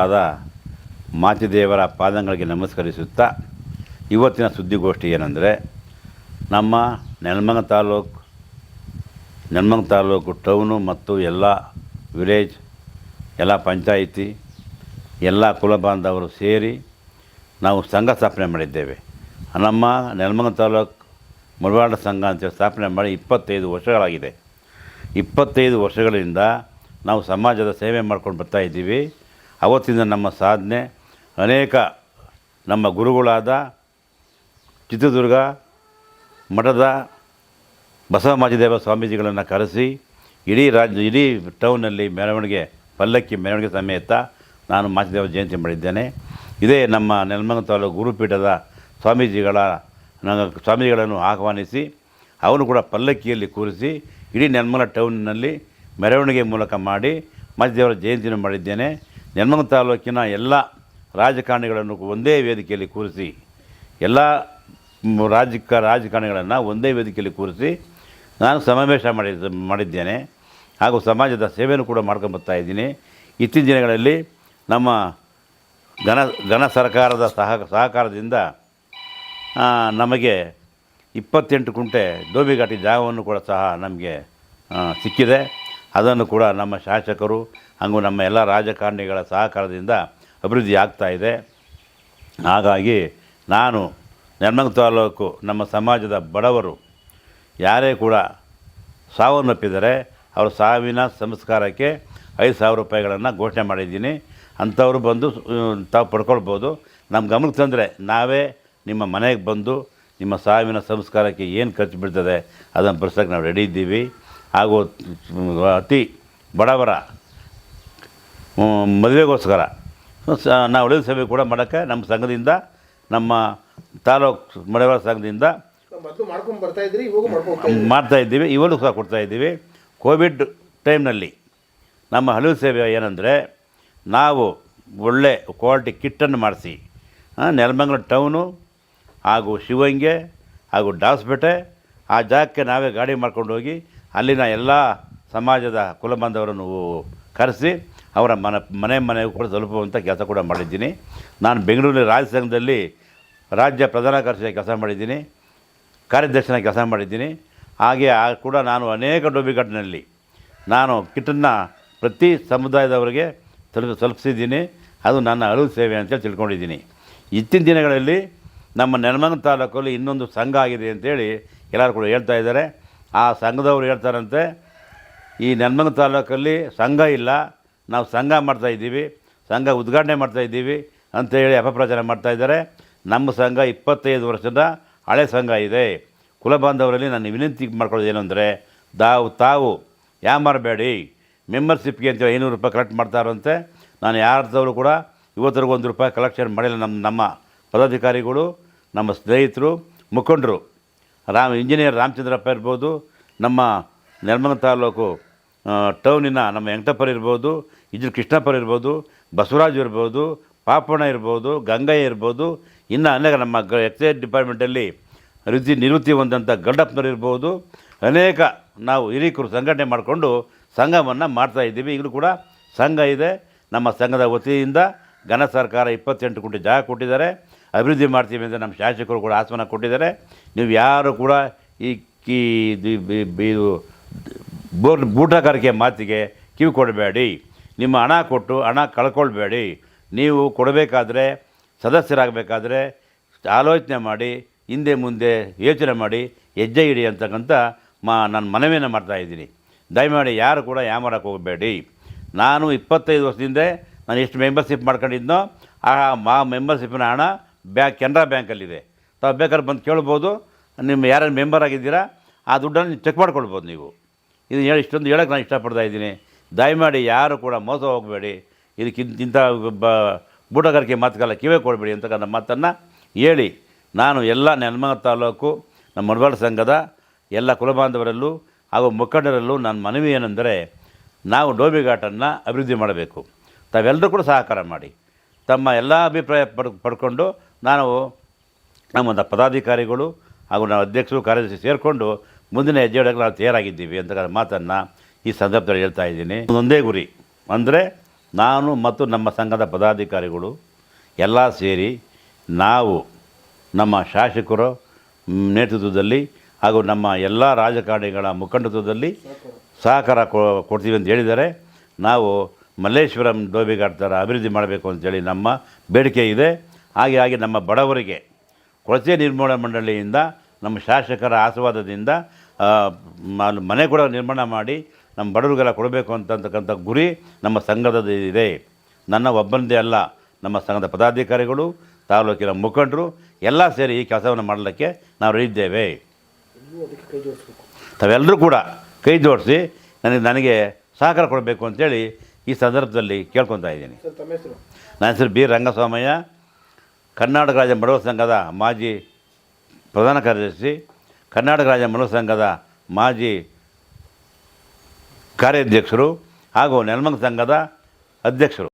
ಆದ ಮಾಚಿದೇವರ ಪಾದಗಳಿಗೆ ನಮಸ್ಕರಿಸುತ್ತಾ ಇವತ್ತಿನ ಸುದ್ದಿಗೋಷ್ಠಿ ಏನೆಂದರೆ, ನಮ್ಮ ನೆಲಮಂಗಲ ತಾಲೂಕು ಟೌನು ಮತ್ತು ಎಲ್ಲ ವಿಲೇಜ್, ಎಲ್ಲ ಪಂಚಾಯಿತಿ, ಎಲ್ಲ ಕುಲ ಬಾಂಧವರು ಸೇರಿ ನಾವು ಸಂಘ ಸ್ಥಾಪನೆ ಮಾಡಿದ್ದೇವೆ. ನಮ್ಮ ನೆಲಮಂಗಲ ತಾಲೂಕು ಮುಳವಾಡ ಸಂಘ ಅಂತೇಳಿ ಸ್ಥಾಪನೆ ಮಾಡಿ 25 ವರ್ಷಗಳಾಗಿದೆ. 25 ವರ್ಷಗಳಿಂದ ನಾವು ಸಮಾಜದ ಸೇವೆ ಮಾಡ್ಕೊಂಡು ಬರ್ತಾಯಿದ್ದೀವಿ. ಅವತ್ತಿಂದ ನಮ್ಮ ಸಾಧನೆ ಅನೇಕ ನಮ್ಮ ಗುರುಗಳಾದ ಚಿತ್ರದುರ್ಗ ಮಠದ ಬಸವ ಮಾಚಿದೇವ ಸ್ವಾಮೀಜಿಗಳನ್ನು ಕರೆಸಿ ಇಡೀ ಟೌನಲ್ಲಿ ಮೆರವಣಿಗೆ, ಪಲ್ಲಕ್ಕಿ ಮೆರವಣಿಗೆ ಸಮೇತ ನಾನು ಮಾಚಿದೇವ ಜಯಂತಿ ಮಾಡಿದ್ದೇನೆ. ಇದೇ ನಮ್ಮ ನೆಲಮಂಗಲ ತಾಲೂಕು ಗುರುಪೀಠದ ಸ್ವಾಮೀಜಿಗಳನ್ನು ಆಹ್ವಾನಿಸಿ ಅವನು ಕೂಡ ಪಲ್ಲಕ್ಕಿಯಲ್ಲಿ ಕೂರಿಸಿ ಇಡೀ ನೆಲಮಂಗಲ ಟೌನ್ನಲ್ಲಿ ಮೆರವಣಿಗೆ ಮೂಲಕ ಮಾಡಿ ಮಾಚಿದೇವರ ಜಯಂತಿಯನ್ನು ಮಾಡಿದ್ದೇನೆ. ನೆಲಮಂಗಲ ತಾಲೂಕಿನ ಎಲ್ಲ ರಾಜಕಾರಣಿಗಳನ್ನು ಒಂದೇ ವೇದಿಕೆಯಲ್ಲಿ ಕೂರಿಸಿ, ಎಲ್ಲ ರಾಜಕಾರಣಿಗಳನ್ನು ಒಂದೇ ವೇದಿಕೆಯಲ್ಲಿ ಕೂರಿಸಿ ನಾನು ಸಮಾವೇಶ ಮಾಡಿದ್ದೇನೆ. ಹಾಗೂ ಸಮಾಜದ ಸೇವೆಯನ್ನು ಕೂಡ ಮಾಡ್ಕೊಂಡು ಇದ್ದೀನಿ. ಇತ್ತೀಚಿನ ದಿನಗಳಲ್ಲಿ ನಮ್ಮ ಘನ ಸರ್ಕಾರದ ಸಹಕಾರದಿಂದ ನಮಗೆ 28 ಕುಂಟೆ ಡೋಬಿಘಾಟಿ ಜಾಗವನ್ನು ಕೂಡ ಸಹ ನಮಗೆ ಸಿಕ್ಕಿದೆ. ಅದನ್ನು ಕೂಡ ನಮ್ಮ ಶಾಸಕರು ಹಾಗೂ ನಮ್ಮ ಎಲ್ಲ ರಾಜಕಾರಣಿಗಳ ಸಹಕಾರದಿಂದ ಅಭಿವೃದ್ಧಿ ಆಗ್ತಾಯಿದೆ. ಹಾಗಾಗಿ ನಾನು ನೆಲಮಂಗಲ ತಾಲೂಕು ನಮ್ಮ ಸಮಾಜದ ಬಡವರು ಯಾರೇ ಕೂಡ ಸಾವನ್ನಪ್ಪಿದರೆ ಅವರ ಸಾವಿನ ಸಂಸ್ಕಾರಕ್ಕೆ 5,000 ರೂಪಾಯಿಗಳನ್ನು ಘೋಷಣೆ ಮಾಡಿದ್ದೀನಿ. ಅಂಥವರು ಬಂದು ತಾವು ಪಡ್ಕೊಳ್ಬೋದು. ನಮ್ಮ ಗಮನಕ್ಕೆ ತಂದರೆ ನಾವೇ ನಿಮ್ಮ ಮನೆಗೆ ಬಂದು ನಿಮ್ಮ ಸಾವಿನ ಸಂಸ್ಕಾರಕ್ಕೆ ಏನು ಖರ್ಚು ಬೀಳ್ತದೆ ಅದನ್ನು ಬರ್ಸೋಕ್ಕೆ ನಾವು ರೆಡಿ ಇದ್ದೀವಿ. ಹಾಗೂ ಅತಿ ಬಡವರ ಮದುವೆಗೋಸ್ಕರ ನಾವು ಉಳಿದ ಸೇವೆ ಕೂಡ ಮಾಡೋಕ್ಕೆ ನಮ್ಮ ಸಂಘದಿಂದ, ನಮ್ಮ ತಾಲೂಕು ಮಡವರ ಸಂಘದಿಂದ ಮಾಡ್ತಾಯಿದ್ದೀವಿ. ಇವಾಗಲೂ ಸಹ ಕೊಡ್ತಾಯಿದ್ದೀವಿ. ಕೋವಿಡ್ ಟೈಮ್ನಲ್ಲಿ ನಮ್ಮ ಹಲವು ಸೇವೆ ಏನಂದರೆ, ನಾವು ಒಳ್ಳೆ ಕ್ವಾಲಿಟಿ ಕಿಟ್ಟನ್ನು ಮಾಡಿಸಿ ನೆಲಮಂಗಲ ಟೌನು ಹಾಗೂ ಶಿವಂಗೆ ಹಾಗೂ ಡಾಸ್ಪೇಟೆ ಆ ಜಾಗಕ್ಕೆ ನಾವೇ ಗಾಡಿ ಮಾಡ್ಕೊಂಡು ಹೋಗಿ ಅಲ್ಲಿನ ಎಲ್ಲ ಸಮಾಜದ ಕುಲ ಬಾಂಧವರನ್ನು ಕರೆಸಿ ಅವರ ಮನೆಗೂ ಕೂಡ ತಲುಪುವಂಥ ಕೆಲಸ ಕೂಡ ಮಾಡಿದ್ದೀನಿ. ನಾನು ಬೆಂಗಳೂರಿನ ರಾಜ್ಯ ಸಂಘದಲ್ಲಿ ರಾಜ್ಯ ಪ್ರಧಾನ ಕಾರ್ಯದರ್ಶಿಯಾಗಿ ಕೆಲಸ ಮಾಡಿದ್ದೀನಿ, ಕಾರ್ಯದರ್ಶಿಯಾಗಿ ಕೆಲಸ ಮಾಡಿದ್ದೀನಿ. ಹಾಗೆ ಕೂಡ ನಾನು ಅನೇಕ ಡೋಬಿಘಾಟಿನಲ್ಲಿ ನಾನು ಕಿಟ್ಟನ್ನು ಪ್ರತಿ ಸಮುದಾಯದವರಿಗೆ ತಲುಪಿಸಿದ್ದೀನಿ. ಅದು ನನ್ನ ಅಳುವು ಸೇವೆ ಅಂತೇಳಿ ತಿಳ್ಕೊಂಡಿದ್ದೀನಿ. ಇತ್ತಿನ ದಿನಗಳಲ್ಲಿ ನಮ್ಮ ನೆಲಮಂಗಲ ತಾಲೂಕಲ್ಲಿ ಇನ್ನೊಂದು ಸಂಘ ಆಗಿದೆ ಅಂತೇಳಿ ಎಲ್ಲರೂ ಕೂಡ ಹೇಳ್ತಾ ಇದ್ದಾರೆ. ಆ ಸಂಘದವರು ಹೇಳ್ತಾರಂತೆ, ಈ ನೆಲಮಂಗಲ ತಾಲೂಕಲ್ಲಿ ಸಂಘ ಇಲ್ಲ, ನಾವು ಸಂಘ ಮಾಡ್ತಾಯಿದ್ದೀವಿ, ಸಂಘ ಉದ್ಘಾಟನೆ ಮಾಡ್ತಾಯಿದ್ದೀವಿ ಅಂತೇಳಿ ಅಪಪ್ರಚಾರ ಮಾಡ್ತಾಯಿದ್ದಾರೆ. ನಮ್ಮ ಸಂಘ 25 ವರ್ಷದ ಹಳೆ ಸಂಘ ಇದೆ. ಕುಲ ಬಾಂಧವರಲ್ಲಿ ನಾನು ವಿನಂತಿ ಮಾಡ್ಕೊಳ್ಳೋದು ಏನು ಅಂದರೆ, ತಾವು ಯಾಮಾರಬೇಡಿ. ಮೆಂಬರ್ಶಿಪ್ಗೆ ಅಂತೇಳಿ 500 ರೂಪಾಯಿ ಕಲೆಕ್ಟ್ ಮಾಡ್ತಾರಂತೆ. ನಾನು ಯಾರ್ದವರು ಕೂಡ ಇವತ್ತರೆಗೂ 1 ರೂಪಾಯಿ ಕಲೆಕ್ಷನ್ ಮಾಡಿಲ್ಲ. ನಮ್ಮ ಪದಾಧಿಕಾರಿಗಳು, ನಮ್ಮ ಸ್ನೇಹಿತರು, ಮುಖಂಡರು, ಇಂಜಿನಿಯರ್ ರಾಮಚಂದ್ರಪ್ಪ ಇರ್ಬೋದು, ನಮ್ಮ ನೆಲಮಂಗಲ ತಾಲೂಕು ಟೌನಿನ ನಮ್ಮ ವೆಂಕಟಪ್ಪರ್ ಇರ್ಬೋದು, ಕೃಷ್ಣಪ್ಪರ್ ಇರ್ಬೋದು, ಬಸವರಾಜ್ ಇರ್ಬೋದು, ಪಾಪಣ್ಣ ಇರ್ಬೋದು, ಗಂಗಯ್ಯ ಇರ್ಬೋದು, ಇನ್ನು ಅನೇಕ ನಮ್ಮ ಎಕ್ಸೈಸ್ ಡಿಪಾರ್ಟ್ಮೆಂಟಲ್ಲಿ ನಿವೃತ್ತಿ ಹೊಂದಂಥ ಗಡ್ಡಪ್ಪನವ್ರು ಇರ್ಬೋದು, ಅನೇಕ ನಾವು ಹಿರಿಕರು ಸಂಘಟನೆ ಮಾಡಿಕೊಂಡು ಸಂಘವನ್ನು ಮಾಡ್ತಾಯಿದ್ದೀವಿ. ಈಗಲೂ ಕೂಡ ಸಂಘ ಇದೆ. ನಮ್ಮ ಸಂಘದ ವತಿಯಿಂದ ಘನ ಸರ್ಕಾರ 28 ಕುಂಟೆ ಜಾಗ ಕೊಟ್ಟಿದ್ದಾರೆ, ಅಭಿವೃದ್ಧಿ ಮಾಡ್ತೀವಿ ಅಂತ ನಮ್ಮ ಶಾಸಕರು ಕೂಡ ಆಶ್ವಾಸನೆ ಕೊಟ್ಟಿದ್ದಾರೆ. ನೀವು ಯಾರು ಕೂಡ ಬೂಟಗಾರಿಕೆ ಮಾತಿಗೆ ಕಿವಿ ಕೊಡಬೇಡಿ. ನಿಮ್ಮ ಹಣ ಕೊಟ್ಟು ಹಣ ಕಳ್ಕೊಳ್ಬೇಡಿ. ನೀವು ಕೊಡಬೇಕಾದ್ರೆ, ಸದಸ್ಯರಾಗಬೇಕಾದ್ರೆ ಆಲೋಚನೆ ಮಾಡಿ, ಹಿಂದೆ ಮುಂದೆ ಯೋಚನೆ ಮಾಡಿ ಹೆಜ್ಜೆ ಇಡಿ ಅಂತಕ್ಕಂಥ ನಾನು ಮನವಿಯನ್ನು ಮಾಡ್ತಾಯಿದ್ದೀನಿ. ದಯಮಾಡಿ ಯಾರು ಕೂಡ ಯಾಮಾರಕ್ಕೆ ಹೋಗಬೇಡಿ. ನಾನು 25 ವರ್ಷದಿಂದ ನಾನು ಎಷ್ಟು ಮೆಂಬರ್ಶಿಪ್ ಮಾಡ್ಕೊಂಡಿದ್ನೋ ಆ ಮೆಂಬರ್ಶಿಪ್ಪಿನ ಹಣ ಕೆನರಾ ಬ್ಯಾಂಕಲ್ಲಿದೆ. ತಾವು ಬೇಕಾದ್ರೆ ಬಂದು ಕೇಳ್ಬೋದು. ನಿಮ್ಮ ಯಾರು ಮೆಂಬರ್ ಆಗಿದ್ದೀರಾ ಆ ದುಡ್ಡನ್ನು ಚೆಕ್ ಮಾಡ್ಕೊಳ್ಬೋದು ನೀವು. ಇದು ಇಷ್ಟೊಂದು ಹೇಳೋಕ್ಕೆ ನಾನು ಇಷ್ಟಪಡ್ತಾ ಇದ್ದೀನಿ. ದಯಮಾಡಿ ಯಾರು ಕೂಡ ಮೋಸ ಹೋಗಬೇಡಿ. ಇದಕ್ಕಿಂತ ಬೂಟಗಾರಿಕೆ ಮಾತುಗಳ ಕಿವೇ ಕೊಡಬೇಡಿ ಅಂತಕ್ಕಂಥ ಮಾತನ್ನು ಹೇಳಿ, ನಾನು ಎಲ್ಲ ನೆಲಮಂಗಲ ತಾಲೂಕು ನಮ್ಮ ಮುಳವಾಡ ಸಂಘದ ಎಲ್ಲ ಕುಲಬಾಂಧವರಲ್ಲೂ ಹಾಗೂ ಮುಖಂಡರಲ್ಲೂ ನನ್ನ ಮನವಿ ಏನೆಂದರೆ, ನಾವು ಡೋಬಿಘಾಟನ್ನು ಅಭಿವೃದ್ಧಿ ಮಾಡಬೇಕು. ತಾವೆಲ್ಲರೂ ಕೂಡ ಸಹಕಾರ ಮಾಡಿ. ತಮ್ಮ ಎಲ್ಲ ಅಭಿಪ್ರಾಯ ಪಡ್ಕೊಂಡು ನಮ್ಮ ಪದಾಧಿಕಾರಿಗಳು ಹಾಗೂ ನಾವು ಅಧ್ಯಕ್ಷರು ಕಾರ್ಯದರ್ಶಿ ಸೇರಿಕೊಂಡು ಮುಂದಿನ ಹೆಜ್ಜೆ ಇಡೋಕ್ಕೆ ನಾವು ತಯಾರಾಗಿದ್ದೀವಿ ಅಂತಕ್ಕಂಥ ಮಾತನ್ನು ಈ ಸಂದರ್ಭದಲ್ಲಿ ಹೇಳ್ತಾ ಇದ್ದೀನಿ. ಒಂದೇ ಗುರಿ ಅಂದರೆ ನಾನು ಮತ್ತು ನಮ್ಮ ಸಂಘದ ಪದಾಧಿಕಾರಿಗಳು ಎಲ್ಲ ಸೇರಿ ನಾವು ನಮ್ಮ ಶಾಸಕರ ನೇತೃತ್ವದಲ್ಲಿ ಹಾಗೂ ನಮ್ಮ ಎಲ್ಲ ರಾಜಕಾರಣಿಗಳ ಮುಖಂಡತ್ವದಲ್ಲಿ ಸಹಕಾರ ಕೊಡ್ತೀವಿ ಅಂತ ಹೇಳಿದ್ದಾರೆ. ನಾವು ಮಲ್ಲೇಶ್ವರಂ ಡೋಬಿಘಾಟ್ ಥರ ಅಭಿವೃದ್ಧಿ ಮಾಡಬೇಕು ಅಂತೇಳಿ ನಮ್ಮ ಬೇಡಿಕೆ ಇದೆ. ಹಾಗೆ ನಮ್ಮ ಬಡವರಿಗೆ ಕೊಳಚೆ ನಿರ್ಮೂಲನಾ ಮಂಡಳಿಯಿಂದ ನಮ್ಮ ಶಾಸಕರ ಆಶೀರ್ವಾದದಿಂದ ಮನೆ ಕೂಡ ನಿರ್ಮಾಣ ಮಾಡಿ ನಮ್ಮ ಬಡವರಿಗೆಲ್ಲ ಕೊಡಬೇಕು ಅಂತಕ್ಕಂಥ ಗುರಿ ನಮ್ಮ ಸಂಘದ ಇದೆ. ನನ್ನ ಒಬ್ಬಂದೇ ಅಲ್ಲ, ನಮ್ಮ ಸಂಘದ ಪದಾಧಿಕಾರಿಗಳು, ತಾಲೂಕಿನ ಮುಖಂಡರು ಎಲ್ಲ ಸೇರಿ ಈ ಕೆಲಸವನ್ನು ಮಾಡಲಿಕ್ಕೆ ನಾವು ಇದ್ದೇವೆ. ತಾವೆಲ್ಲರೂ ಕೂಡ ಕೈ ಜೋಡಿಸಿ ನನಗೆ ಸಹಕಾರ ಕೊಡಬೇಕು ಅಂತೇಳಿ ಈ ಸಂದರ್ಭದಲ್ಲಿ ಕೇಳ್ಕೊತಾ ಇದ್ದೀನಿ. ನನ್ನ ಹೆಸರು ಬಿ ರಂಗಸ್ವಾಮಯ್ಯ, ಕರ್ನಾಟಕ ರಾಜ್ಯ ಬಡವರ ಸಂಘದ ಮಾಜಿ ಪ್ರಧಾನ ಕಾರ್ಯದರ್ಶಿ, ಕರ್ನಾಟಕ ರಾಜ್ಯ ಬಡವರ ಸಂಘದ ಮಾಜಿ ಕಾರ್ಯಾಧ್ಯಕ್ಷರು ಹಾಗೂ ನೆಲಮಂಗಲ ಸಂಘದ ಅಧ್ಯಕ್ಷರು.